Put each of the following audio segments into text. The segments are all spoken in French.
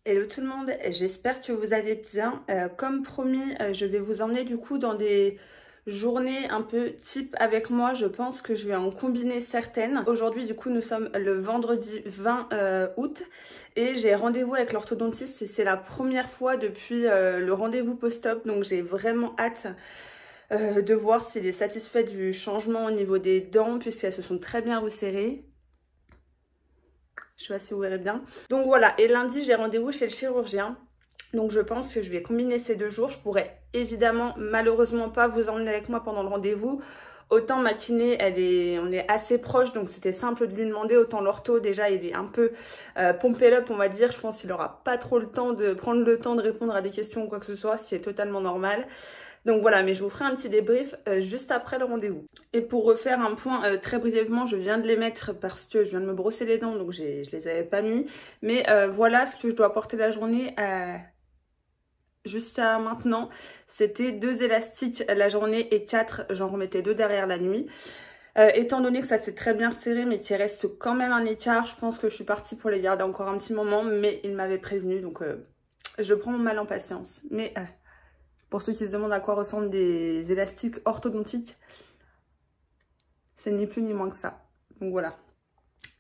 Hello tout le monde, j'espère que vous allez bien. Comme promis, je vais vous emmener du coup dans des journées un peu type avec moi. Je pense que je vais en combiner certaines. Aujourd'hui du coup nous sommes le vendredi 20 août et j'ai rendez-vous avec l'orthodontiste et c'est la première fois depuis le rendez-vous post-op. Donc j'ai vraiment hâte de voir s'il est satisfait du changement au niveau des dents puisqu'elles se sont très bien resserrées. Je sais pas si vous verrez bien. Donc voilà, et lundi j'ai rendez-vous chez le chirurgien. Donc je pense que je vais combiner ces 2 jours. Je pourrais évidemment malheureusement pas vous emmener avec moi pendant le rendez-vous. Autant ma kiné, on est assez proche, donc c'était simple de lui demander. Autant l'ortho, déjà, il est un peu pompé up, on va dire. Je pense qu'il aura pas trop le temps de prendre le temps de répondre à des questions ou quoi que ce soit, ce qui est totalement normal. Donc voilà, mais je vous ferai un petit débrief juste après le rendez-vous. Et pour refaire un point très brièvement, je viens de les mettre parce que je viens de me brosser les dents, donc je les avais pas mis. Mais voilà ce que je dois porter la journée jusqu'à maintenant. C'était 2 élastiques la journée et 4, j'en remettais 2 derrière la nuit. Étant donné que ça s'est très bien serré mais qu'il reste quand même un écart, je pense que je suis partie pour les garder encore un petit moment, mais il m'avait prévenu, donc je prends mon mal en patience. Mais pour ceux qui se demandent à quoi ressemblent des élastiques orthodontiques, c'est ni plus ni moins que ça. Donc voilà,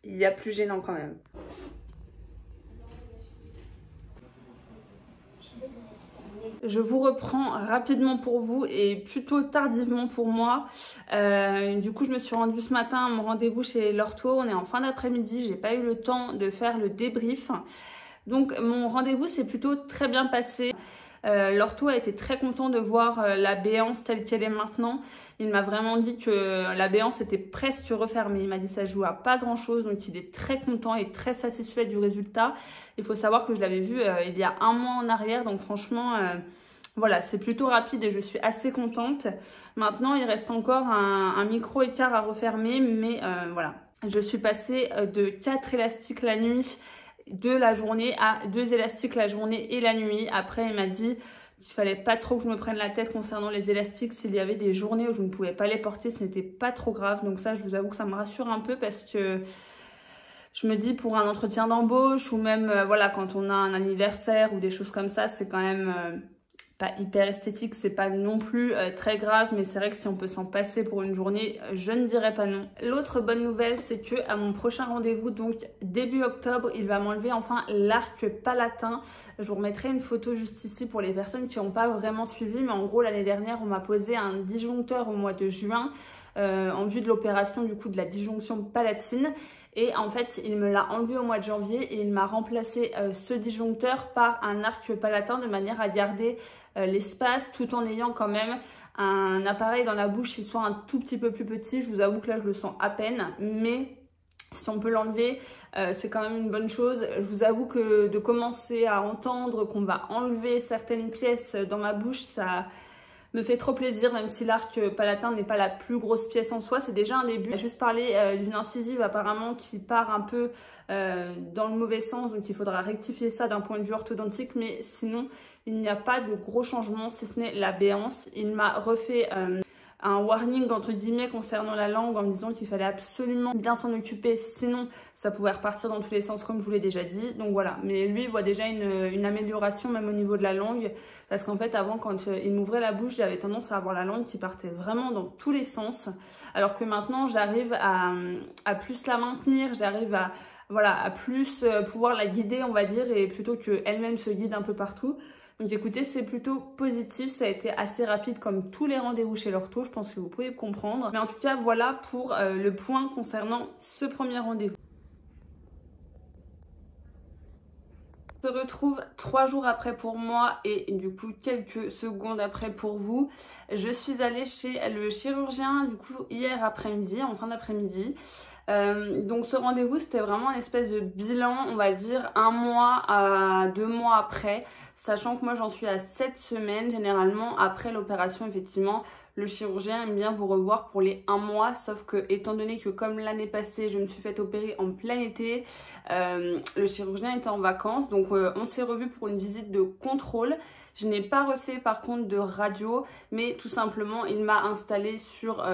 il y a plus gênant quand même. Je vous reprends rapidement pour vous et plutôt tardivement pour moi. Du coup, je me suis rendue ce matin à mon rendez-vous chez l'ortho. On est en fin d'après-midi. J'ai pas eu le temps de faire le débrief. Donc, mon rendez-vous s'est plutôt très bien passé. L'ortho a été très content de voir la béance telle qu'elle est maintenant. Il m'a vraiment dit que la béance était presque refermée. Il m'a dit que ça joue à pas grand chose, donc il est très content et très satisfait du résultat. Il faut savoir que je l'avais vu il y a un mois en arrière, donc franchement, voilà, c'est plutôt rapide et je suis assez contente. Maintenant, il reste encore un micro écart à refermer, mais voilà. Je suis passée de 4 élastiques la nuit de la journée à 2 élastiques la journée et la nuit. Après, il m'a dit qu'il fallait pas trop que je me prenne la tête concernant les élastiques. S'il y avait des journées où je ne pouvais pas les porter, ce n'était pas trop grave. Donc ça, je vous avoue que ça me rassure un peu parce que je me dis pour un entretien d'embauche ou même voilà, quand on a un anniversaire ou des choses comme ça, c'est quand même pas hyper esthétique, c'est pas non plus très grave, mais c'est vrai que si on peut s'en passer pour une journée, je ne dirais pas non. L'autre bonne nouvelle, c'est que à mon prochain rendez-vous, donc début octobre, il va m'enlever enfin l'arc palatin. Je vous remettrai une photo juste ici pour les personnes qui n'ont pas vraiment suivi, mais en gros l'année dernière, on m'a posé un disjoncteur au mois de juin en vue de l'opération du coup de la disjonction palatine. Et en fait, il me l'a enlevé au mois de janvier et il m'a remplacé ce disjoncteur par un arc palatin de manière à garder l'espace tout en ayant quand même un appareil dans la bouche qui soit un tout petit peu plus petit. Je vous avoue que là, je le sens à peine, mais si on peut l'enlever, c'est quand même une bonne chose. Je vous avoue que de commencer à entendre qu'on va enlever certaines pièces dans ma bouche, ça me fait trop plaisir, même si l'arc palatin n'est pas la plus grosse pièce en soi, c'est déjà un début. On a juste parlé d'une incisive apparemment qui part un peu dans le mauvais sens, donc il faudra rectifier ça d'un point de vue orthodontique, mais sinon il n'y a pas de gros changements si ce n'est la béance. Il m'a refait un warning entre guillemets concernant la langue en me disant qu'il fallait absolument bien s'en occuper, sinon ça pouvait repartir dans tous les sens comme je vous l'ai déjà dit. Donc voilà, mais lui il voit déjà une amélioration même au niveau de la langue, parce qu'en fait avant quand il m'ouvrait la bouche, j'avais tendance à avoir la langue qui partait vraiment dans tous les sens, alors que maintenant j'arrive à plus la maintenir, j'arrive à voilà, à plus pouvoir la guider on va dire, et plutôt qu'elle-même se guide un peu partout. Donc écoutez, c'est plutôt positif, ça a été assez rapide comme tous les rendez-vous chez l'ortho, je pense que vous pouvez comprendre. Mais en tout cas, voilà pour le point concernant ce premier rendez-vous. On se retrouve 3 jours après pour moi et du coup quelques secondes après pour vous. Je suis allée chez le chirurgien du coup hier après-midi, en fin d'après-midi. Donc ce rendez-vous c'était vraiment une espèce de bilan, on va dire 1 mois à 2 mois après, sachant que moi j'en suis à 7 semaines généralement après l'opération. Effectivement le chirurgien aime bien vous revoir pour les 1 mois, sauf que étant donné que comme l'année passée je me suis fait opérer en plein été, le chirurgien était en vacances, donc on s'est revu pour une visite de contrôle. Je n'ai pas refait par contre de radio, mais tout simplement il m'a installé sur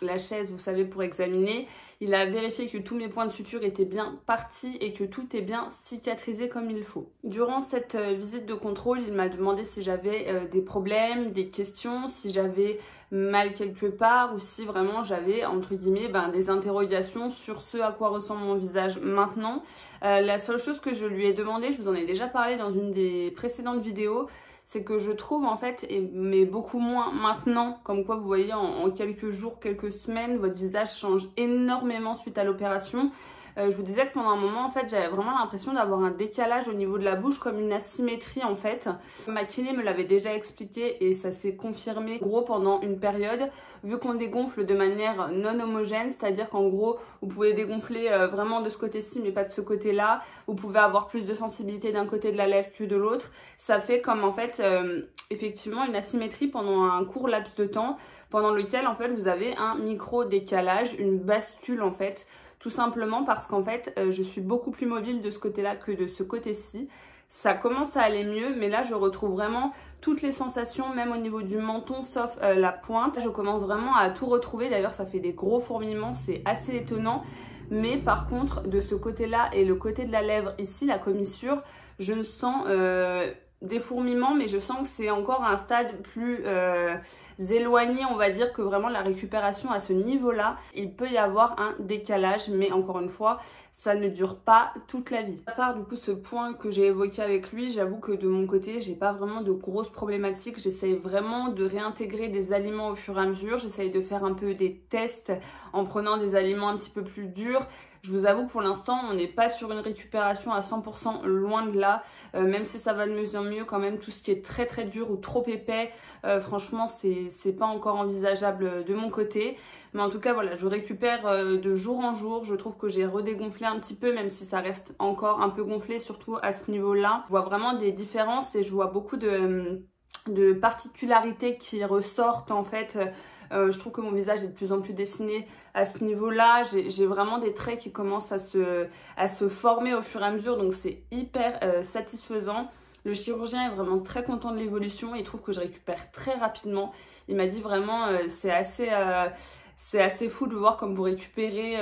la chaise, vous savez, pour examiner. Il a vérifié que tous mes points de suture étaient bien partis et que tout est bien cicatrisé comme il faut. Durant cette visite de contrôle, il m'a demandé si j'avais des problèmes, des questions, si j'avais mal quelque part ou si vraiment j'avais entre guillemets des interrogations sur ce à quoi ressemble mon visage maintenant. La seule chose que je lui ai demandé, je vous en ai déjà parlé dans une des précédentes vidéos, c'est que je trouve en fait, mais beaucoup moins maintenant, comme quoi vous voyez en quelques jours, quelques semaines, votre visage change énormément suite à l'opération. Je vous disais que pendant un moment, en fait, j'avais vraiment l'impression d'avoir un décalage au niveau de la bouche, comme une asymétrie, en fait. Ma kiné me l'avait déjà expliqué et ça s'est confirmé, gros, pendant une période. Vu qu'on dégonfle de manière non homogène, c'est-à-dire qu'en gros, vous pouvez dégonfler vraiment de ce côté-ci, mais pas de ce côté-là. Vous pouvez avoir plus de sensibilité d'un côté de la lèvre que de l'autre. Ça fait comme, en fait, effectivement, une asymétrie pendant un court laps de temps, pendant lequel, en fait, vous avez un micro-décalage, une bascule, en fait, tout simplement parce qu'en fait, je suis beaucoup plus mobile de ce côté-là que de ce côté-ci. Ça commence à aller mieux, mais là, je retrouve vraiment toutes les sensations, même au niveau du menton, sauf la pointe. Je commence vraiment à tout retrouver. D'ailleurs, ça fait des gros fourmillements, c'est assez étonnant. Mais par contre, de ce côté-là et le côté de la lèvre ici, la commissure, je ne sens des fourmillements, mais je sens que c'est encore un stade plus éloigné, on va dire, que vraiment la récupération à ce niveau-là. Il peut y avoir un décalage, mais encore une fois, ça ne dure pas toute la vie. À part du coup ce point que j'ai évoqué avec lui, j'avoue que de mon côté, j'ai pas vraiment de grosses problématiques. J'essaye vraiment de réintégrer des aliments au fur et à mesure. J'essaye de faire un peu des tests en prenant des aliments un petit peu plus durs. Je vous avoue, pour l'instant, on n'est pas sur une récupération à 100%, loin de là. Même si ça va de mieux en mieux, quand même, tout ce qui est très très dur ou trop épais, franchement, c'est pas encore envisageable de mon côté. Mais en tout cas, voilà, je récupère de jour en jour. Je trouve que j'ai redégonflé un petit peu, même si ça reste encore un peu gonflé, surtout à ce niveau-là. Je vois vraiment des différences et je vois beaucoup de particularités qui ressortent, en fait. Je trouve que mon visage est de plus en plus dessiné à ce niveau-là. J'ai vraiment des traits qui commencent à se former au fur et à mesure. Donc c'est hyper satisfaisant. Le chirurgien est vraiment très content de l'évolution. Il trouve que je récupère très rapidement. Il m'a dit vraiment c'est assez fou de voir comme vous récupérez,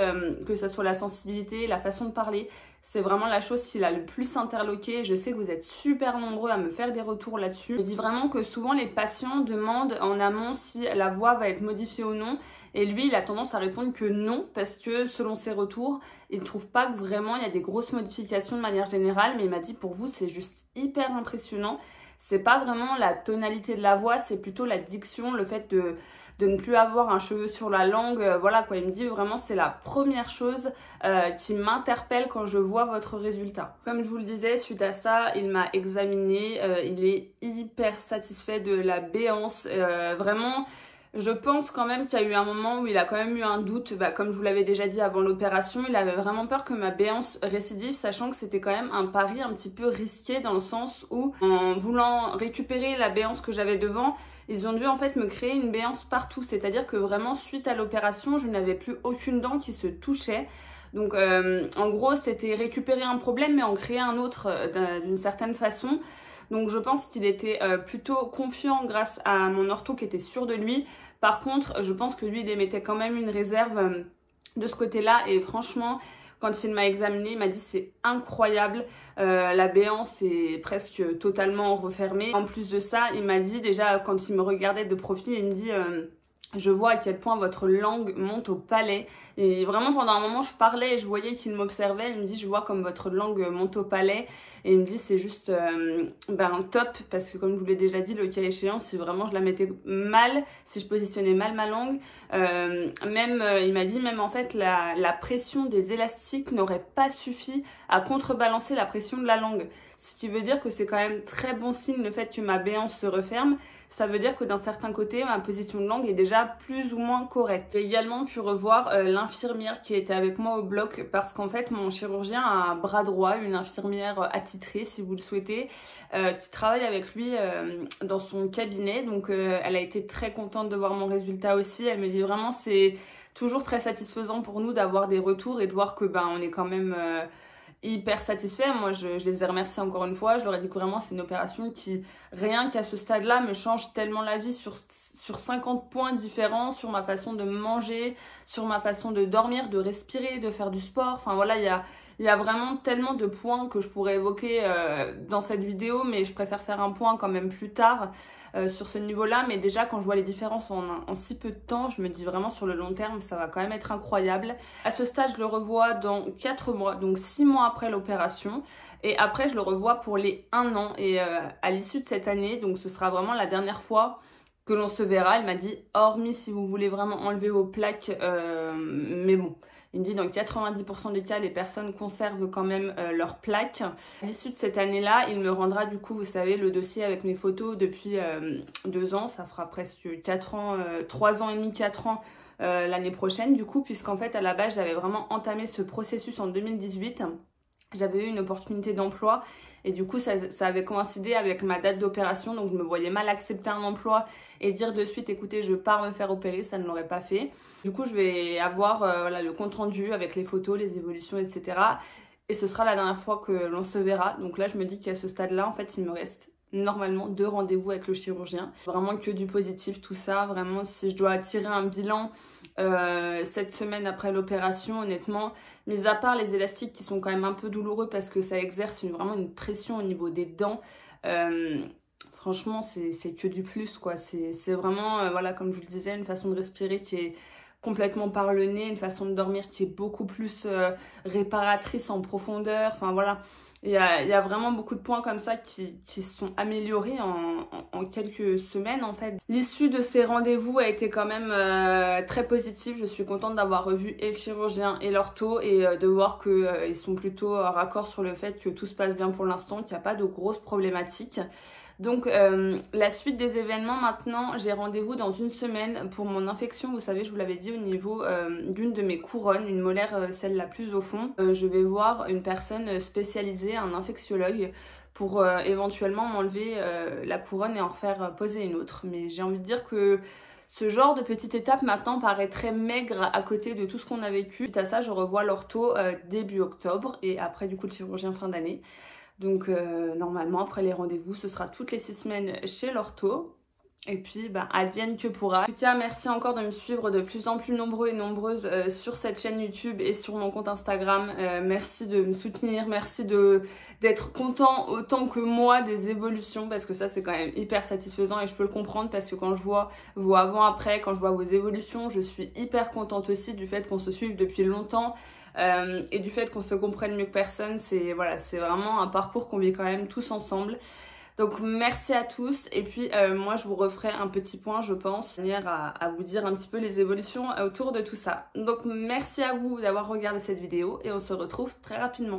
que ce soit la sensibilité, la façon de parler. C'est vraiment la chose qui l'a le plus interloqué. Je sais que vous êtes super nombreux à me faire des retours là-dessus. Je dis vraiment que souvent les patients demandent en amont si la voix va être modifiée ou non. Et lui, il a tendance à répondre que non, parce que selon ses retours, il ne trouve pas que vraiment il y a des grosses modifications de manière générale. Mais il m'a dit pour vous, c'est juste hyper impressionnant. C'est pas vraiment la tonalité de la voix, c'est plutôt la diction, le fait de ne plus avoir un cheveu sur la langue, voilà quoi, il me dit vraiment c'est la première chose qui m'interpelle quand je vois votre résultat. Comme je vous le disais, suite à ça, il m'a examiné, il est hyper satisfait de la béance, vraiment. Je pense quand même qu'il y a eu un moment où il a quand même eu un doute, comme je vous l'avais déjà dit avant l'opération, il avait vraiment peur que ma béance récidive, sachant que c'était quand même un pari un petit peu risqué dans le sens où, en voulant récupérer la béance que j'avais devant, ils ont dû en fait me créer une béance partout, c'est-à-dire que vraiment suite à l'opération, je n'avais plus aucune dent qui se touchait. Donc en gros, c'était récupérer un problème mais en créer un autre d'une certaine façon. Donc je pense qu'il était plutôt confiant grâce à mon ortho qui était sûr de lui. Par contre, je pense que lui, il émettait quand même une réserve de ce côté-là. Et franchement, quand il m'a examiné, il m'a dit c'est incroyable. La béance est presque totalement refermée. En plus de ça, il m'a dit déjà quand il me regardait de profil, il me dit... je vois à quel point votre langue monte au palais. Et vraiment, pendant un moment, je parlais et je voyais qu'il m'observait. Il me dit, je vois comme votre langue monte au palais. Et il me dit, c'est juste top. Parce que comme je vous l'ai déjà dit, le cas échéant, si vraiment je la mettais mal, si je positionnais mal ma langue, il m'a dit, même en fait, la pression des élastiques n'aurait pas suffi à contrebalancer la pression de la langue. Ce qui veut dire que c'est quand même très bon signe le fait que ma béance se referme. Ça veut dire que d'un certain côté, ma position de langue est déjà plus ou moins correcte. J'ai également pu revoir l'infirmière qui était avec moi au bloc parce qu'en fait, mon chirurgien a un bras droit, une infirmière attitrée si vous le souhaitez, qui travaille avec lui dans son cabinet. Donc elle a été très contente de voir mon résultat aussi. Elle me dit vraiment c'est toujours très satisfaisant pour nous d'avoir des retours et de voir que on est quand même... hyper satisfaits. Moi, je les ai remerciés encore une fois. Je leur ai dit que vraiment, c'est une opération qui, rien qu'à ce stade-là, me change tellement la vie sur 50 points différents, sur ma façon de manger, sur ma façon de dormir, de respirer, de faire du sport. Enfin voilà, il y a vraiment tellement de points que je pourrais évoquer dans cette vidéo, mais je préfère faire un point quand même plus tard sur ce niveau-là. Mais déjà, quand je vois les différences en si peu de temps, je me dis vraiment sur le long terme, ça va quand même être incroyable. À ce stade, je le revois dans 4 mois, donc 6 mois après l'opération. Et après, je le revois pour les 1 an. Et à l'issue de cette année, donc ce sera vraiment la dernière fois que l'on se verra. Il m'a dit, hormis si vous voulez vraiment enlever vos plaques, mais bon. Il me dit dans 90% des cas, les personnes conservent quand même leurs plaques. À l'issue de cette année-là, il me rendra du coup, vous savez, le dossier avec mes photos depuis 2 ans. Ça fera presque 4 ans, 3 ans et demi, 4 ans l'année prochaine du coup, puisqu'en fait à la base, j'avais vraiment entamé ce processus en 2018. J'avais eu une opportunité d'emploi et du coup ça avait coïncidé avec ma date d'opération, donc je me voyais mal accepter un emploi et dire de suite écoutez je pars me faire opérer, ça ne l'aurait pas fait. Du coup je vais avoir voilà, le compte rendu avec les photos, les évolutions, etc. Et ce sera la dernière fois que l'on se verra. Donc là je me dis qu'à ce stade là en fait il me reste normalement 2 rendez-vous avec le chirurgien. Vraiment que du positif tout ça, vraiment si je dois tirer un bilan cette semaine après l'opération, honnêtement, mis à part les élastiques qui sont quand même un peu douloureux parce que ça exerce vraiment une pression au niveau des dents, franchement c'est que du plus quoi. C'est vraiment, voilà, comme je vous le disais, une façon de respirer qui est complètement par le nez, une façon de dormir qui est beaucoup plus réparatrice en profondeur, enfin voilà. Il y a vraiment beaucoup de points comme ça qui se sont améliorés en quelques semaines en fait. L'issue de ces rendez-vous a été quand même très positive. Je suis contente d'avoir revu et le chirurgien et l'ortho et de voir qu'ils sont plutôt raccord sur le fait que tout se passe bien pour l'instant, qu'il n'y a pas de grosses problématiques. Donc la suite des événements maintenant, j'ai rendez-vous dans 1 semaine pour mon infection, vous savez je vous l'avais dit au niveau d'une de mes couronnes, une molaire celle la plus au fond. Je vais voir une personne spécialisée, un infectiologue pour éventuellement m'enlever la couronne et en refaire poser une autre. Mais j'ai envie de dire que ce genre de petite étape maintenant paraît très maigre à côté de tout ce qu'on a vécu. Suite à ça, je revois l'ortho début octobre et après du coup le chirurgien fin d'année. Donc normalement après les rendez-vous ce sera toutes les 6 semaines chez l'ortho. Et puis advienne que pourra. En tout cas merci encore de me suivre de plus en plus nombreux et nombreuses sur cette chaîne YouTube et sur mon compte Instagram. Merci de me soutenir, merci d'être content autant que moi des évolutions parce que ça c'est quand même hyper satisfaisant et je peux le comprendre parce que quand je vois vos avant-après, quand je vois vos évolutions, je suis hyper contente aussi du fait qu'on se suive depuis longtemps. Et du fait qu'on se comprenne mieux que personne, c'est voilà, c'est vraiment un parcours qu'on vit quand même tous ensemble. Donc merci à tous et puis moi je vous referai un petit point je pense, de manière à vous dire un petit peu les évolutions autour de tout ça. Donc merci à vous d'avoir regardé cette vidéo et on se retrouve très rapidement.